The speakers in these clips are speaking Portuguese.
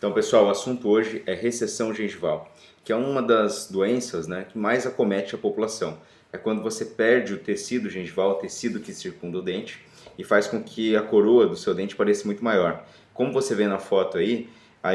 Então, pessoal, o assunto hoje é recessão gengival, que é uma das doenças, né, que mais acomete a população. É quando você perde o tecido gengival, o tecido que circunda o dente, e faz com que a coroa do seu dente pareça muito maior. Como você vê na foto aí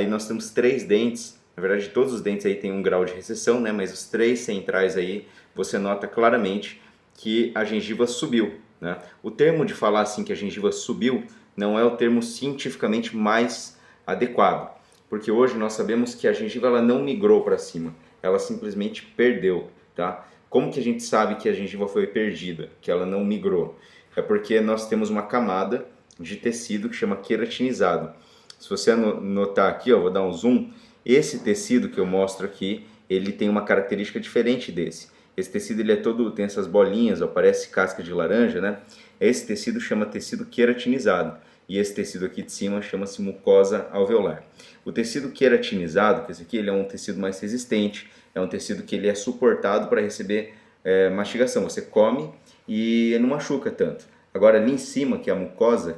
nós temos três dentes. Na verdade, todos os dentes aí têm um grau de recessão, né, mas os três centrais aí você nota claramente que a gengiva subiu, né? O termo de falar assim que a gengiva subiu não é o termo cientificamente mais adequado, porque hoje nós sabemos que a gengiva ela não migrou para cima, ela simplesmente perdeu, tá? Como que a gente sabe que a gengiva foi perdida, que ela não migrou? É porque nós temos uma camada de tecido que chama queratinizado. Se você notar aqui, ó, vou dar um zoom, esse tecido que eu mostro aqui, ele tem uma característica diferente desse. Esse tecido ele é todo, tem essas bolinhas, ó, parece casca de laranja, né? Esse tecido chama tecido queratinizado e esse tecido aqui de cima chama-se mucosa alveolar. O tecido queratinizado, que esse aqui, ele é um tecido mais resistente, é um tecido que ele é suportado para receber mastigação. Você come e não machuca tanto. Agora ali em cima, que é a mucosa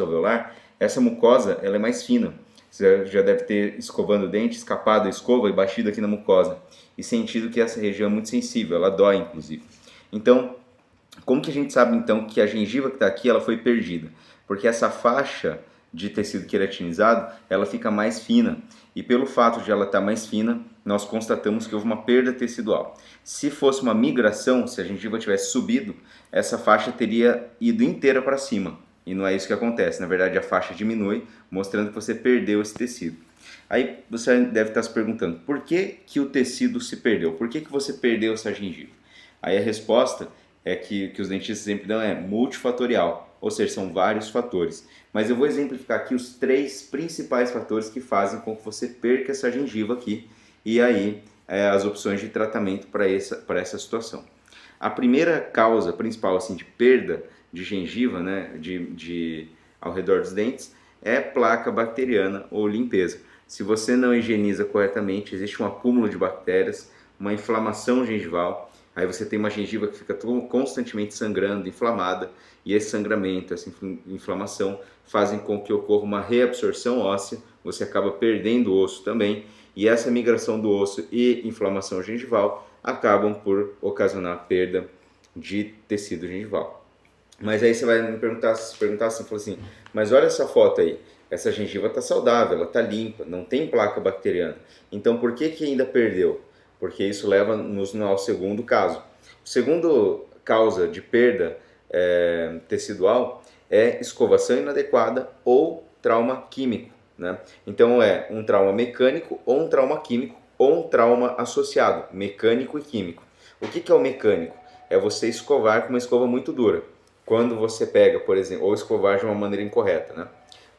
alveolar, essa mucosa ela é mais fina. Você já deve ter escovando o dente, escapado a escova e batido aqui na mucosa. E sentido que essa região é muito sensível, ela dói inclusive. Então, como que a gente sabe então que a gengiva que está aqui ela foi perdida? Porque essa faixa de tecido queratinizado ela fica mais fina e pelo fato de ela estar mais fina nós constatamos que houve uma perda tecidual. Se fosse uma migração, se a gengiva tivesse subido, essa faixa teria ido inteira para cima e não é isso que acontece. Na verdade a faixa diminui, mostrando que você perdeu esse tecido. Aí você deve estar se perguntando, por que o tecido se perdeu? Por que você perdeu essa gengiva? Aí a resposta é que os dentistas sempre dão é multifatorial, ou seja, são vários fatores. Mas eu vou exemplificar aqui os três principais fatores que fazem com que você perca essa gengiva aqui e aí as opções de tratamento para essa situação. A primeira causa principal assim, de perda de gengiva, né, ao redor dos dentes, é placa bacteriana ou limpeza. Se você não higieniza corretamente, existe um acúmulo de bactérias, uma inflamação gengival, aí você tem uma gengiva que fica constantemente sangrando, inflamada, e esse sangramento, essa inflamação fazem com que ocorra uma reabsorção óssea, você acaba perdendo o osso também, e essa migração do osso e inflamação gengival acabam por ocasionar perda de tecido gengival. Mas aí você vai me perguntar assim, fala assim, mas olha essa foto aí, essa gengiva está saudável, ela está limpa, não tem placa bacteriana. Então por que ainda perdeu? Porque isso leva-nos ao segundo caso. O segundo causa de perda tecidual é escovação inadequada ou trauma químico, né? Então é um trauma mecânico ou um trauma químico ou um trauma associado, mecânico e químico. O que é o mecânico? É você escovar com uma escova muito dura. Quando você pega, por exemplo, ou escovar de uma maneira incorreta, né?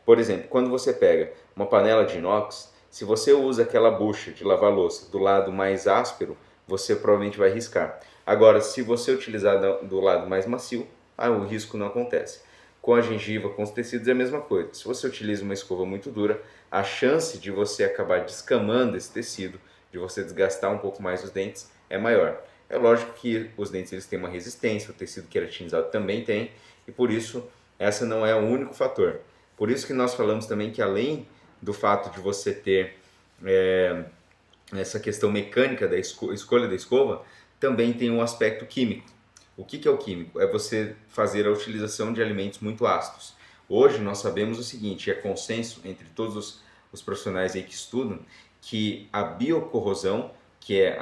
Por exemplo, quando você pega uma panela de inox, se você usa aquela bucha de lavar louça do lado mais áspero, você provavelmente vai riscar. Agora, se você utilizar do lado mais macio, o risco não acontece. Com a gengiva, com os tecidos é a mesma coisa. Se você utiliza uma escova muito dura, a chance de você acabar descamando esse tecido, de você desgastar um pouco mais os dentes, é maior. É lógico que os dentes eles têm uma resistência, o tecido queratinizado também tem, e por isso essa não é o único fator. Por isso que nós falamos também que além do fato de você ter essa questão mecânica da escolha da escova, também tem um aspecto químico. O que é o químico? É você fazer a utilização de alimentos muito ácidos. Hoje nós sabemos o seguinte, é consenso entre todos os profissionais aí que estudam, que a biocorrosão, que é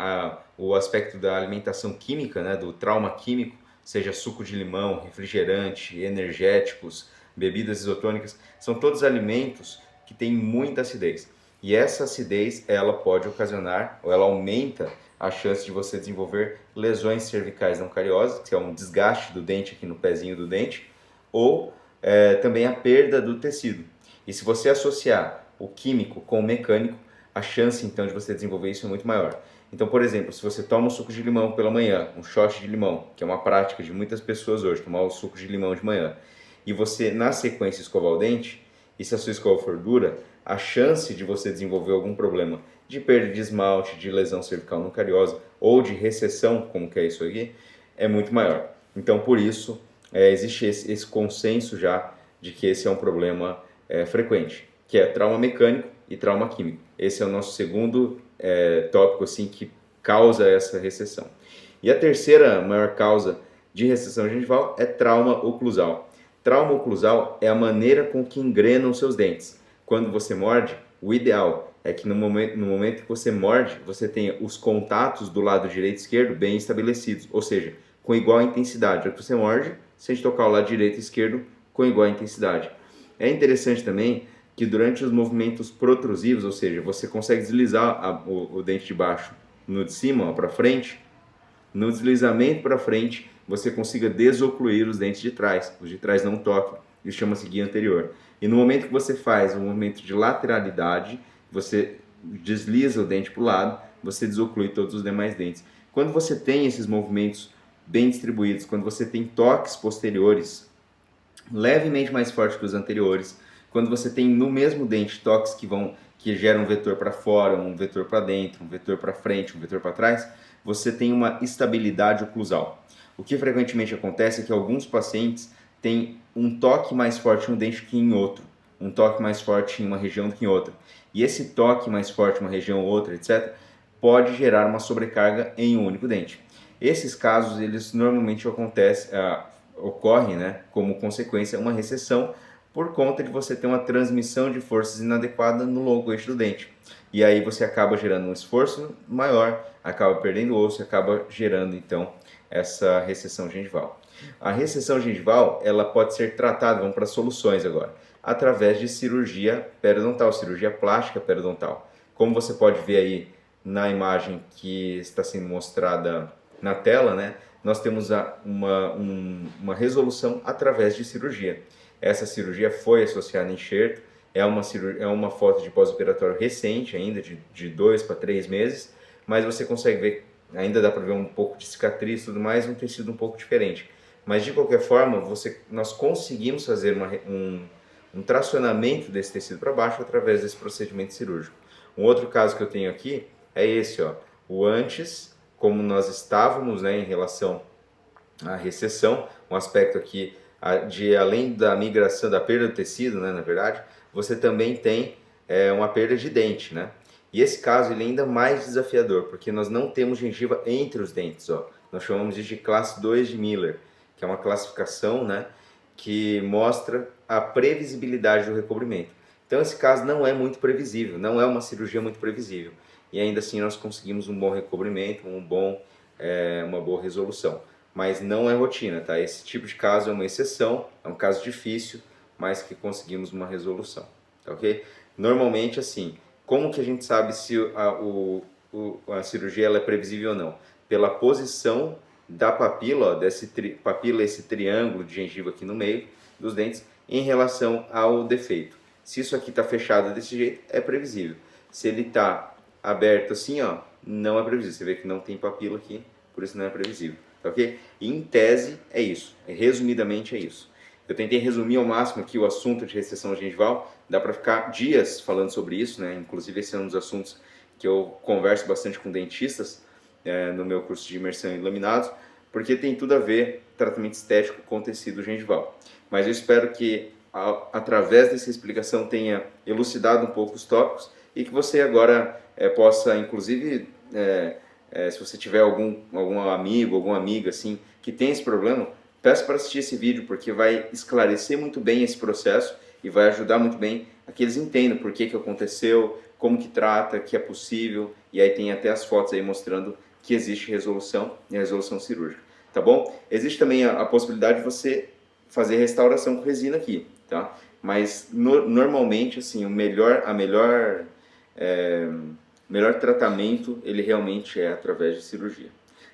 o aspecto da alimentação química, né, do trauma químico, seja suco de limão, refrigerante, energéticos, bebidas isotônicas, são todos alimentos que têm muita acidez. E essa acidez, ela pode ocasionar, ou ela aumenta a chance de você desenvolver lesões cervicais não cariosas, que é um desgaste do dente aqui no pezinho do dente, ou também a perda do tecido. E se você associar o químico com o mecânico, a chance então de você desenvolver isso é muito maior. Então, por exemplo, se você toma um suco de limão pela manhã, um shot de limão, que é uma prática de muitas pessoas hoje, tomar o suco de limão de manhã, e você na sequência escovar o dente, e se a sua escova for dura, a chance de você desenvolver algum problema de perda de esmalte, de lesão cervical não cariosa ou de recessão, como que é isso aqui, é muito maior. Então, por isso, existe esse consenso já de que esse é um problema frequente, que é trauma mecânico e trauma químico. Esse é o nosso segundo tópico assim, que causa essa recessão. E a terceira maior causa de recessão gengival é trauma oclusal. Trauma oclusal é a maneira com que engrenam seus dentes. Quando você morde, o ideal é que no momento que você morde, você tenha os contatos do lado direito e esquerdo bem estabelecidos, ou seja, com igual intensidade. Quando você morde, sente tocar o lado direito e esquerdo com igual intensidade. É interessante também que durante os movimentos protrusivos, ou seja, você consegue deslizar o dente de baixo no de cima para frente, no deslizamento para frente, você consiga desocluir os dentes de trás. Os de trás não tocam. Isso chama-se guia anterior. E no momento que você faz um movimento de lateralidade, você desliza o dente para o lado, você desoclui todos os demais dentes. Quando você tem esses movimentos bem distribuídos, quando você tem toques posteriores levemente mais fortes que os anteriores, quando você tem no mesmo dente toques que geram um vetor para fora, um vetor para dentro, um vetor para frente, um vetor para trás, você tem uma estabilidade oclusal. O que frequentemente acontece é que alguns pacientes têm um toque mais forte em um dente que em outro, um toque mais forte em uma região do que em outra. E esse toque mais forte em uma região ou outra, etc., pode gerar uma sobrecarga em um único dente. Esses casos, eles normalmente ocorrem, né, como consequência uma recessão por conta de você ter uma transmissão de forças inadequada no longo eixo do dente. E aí você acaba gerando um esforço maior, acaba perdendo osso e acaba gerando então essa recessão gengival. A recessão gengival, ela pode ser tratada, vamos para soluções agora, através de cirurgia periodontal, cirurgia plástica periodontal. Como você pode ver aí na imagem que está sendo mostrada na tela, né, nós temos uma resolução através de cirurgia. Essa cirurgia foi associada a enxerto, é uma foto de pós-operatório recente ainda, de 2 para 3 meses, mas você consegue ver, ainda dá para ver um pouco de cicatriz e tudo mais, um tecido um pouco diferente. Mas de qualquer forma, nós conseguimos fazer um tracionamento desse tecido para baixo através desse procedimento cirúrgico. Um outro caso que eu tenho aqui é esse, ó, o antes, como nós estávamos, né, em relação à recessão, um aspecto aqui de além da migração, da perda do tecido, né, na verdade, você também tem uma perda de dente, né? E esse caso ele é ainda mais desafiador, porque nós não temos gengiva entre os dentes, ó. Nós chamamos isso de classe 2 de Miller, que é uma classificação, né, que mostra a previsibilidade do recobrimento. Então esse caso não é muito previsível, não é uma cirurgia muito previsível. E ainda assim nós conseguimos um bom recobrimento, uma boa resolução. Mas não é rotina, tá? Esse tipo de caso é uma exceção, é um caso difícil, mas que conseguimos uma resolução, tá ok? Normalmente, assim, como que a gente sabe se a cirurgia ela é previsível ou não? Pela posição da papila, ó, papila, esse triângulo de gengiva aqui no meio dos dentes, em relação ao defeito. Se isso aqui está fechado desse jeito, é previsível. Se ele está aberto assim, ó, não é previsível. Você vê que não tem papila aqui, por isso não é previsível. Tá ok? E em tese é isso, resumidamente é isso. Eu tentei resumir ao máximo aqui o assunto de recessão gengival, dá para ficar dias falando sobre isso, né? Inclusive esse é um dos assuntos que eu converso bastante com dentistas no meu curso de imersão em laminados, porque tem tudo a ver tratamento estético com tecido gengival. Mas eu espero que através dessa explicação tenha elucidado um pouco os tópicos e que você agora possa, inclusive, se você tiver algum amigo, alguma amiga assim, que tem esse problema, peço para assistir esse vídeo, porque vai esclarecer muito bem esse processo e vai ajudar muito bem a que eles entendam por que aconteceu, como que trata, que é possível, e aí tem até as fotos aí mostrando que existe resolução e a resolução cirúrgica, tá bom? Existe também a possibilidade de você fazer restauração com resina aqui, tá? Mas normalmente, assim, o melhor tratamento, ele realmente é através de cirurgia.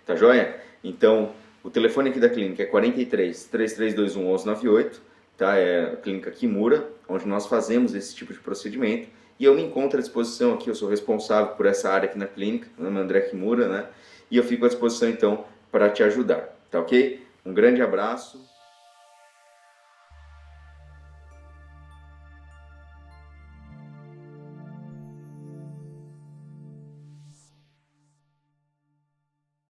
Tá joia? Então, o telefone aqui da clínica é 43 3321 1198, tá? É a clínica Kimura, onde nós fazemos esse tipo de procedimento. E eu me encontro à disposição aqui, eu sou responsável por essa área aqui na clínica, meu nome é André Kimura, né? E eu fico à disposição, então, para te ajudar, tá ok? Um grande abraço.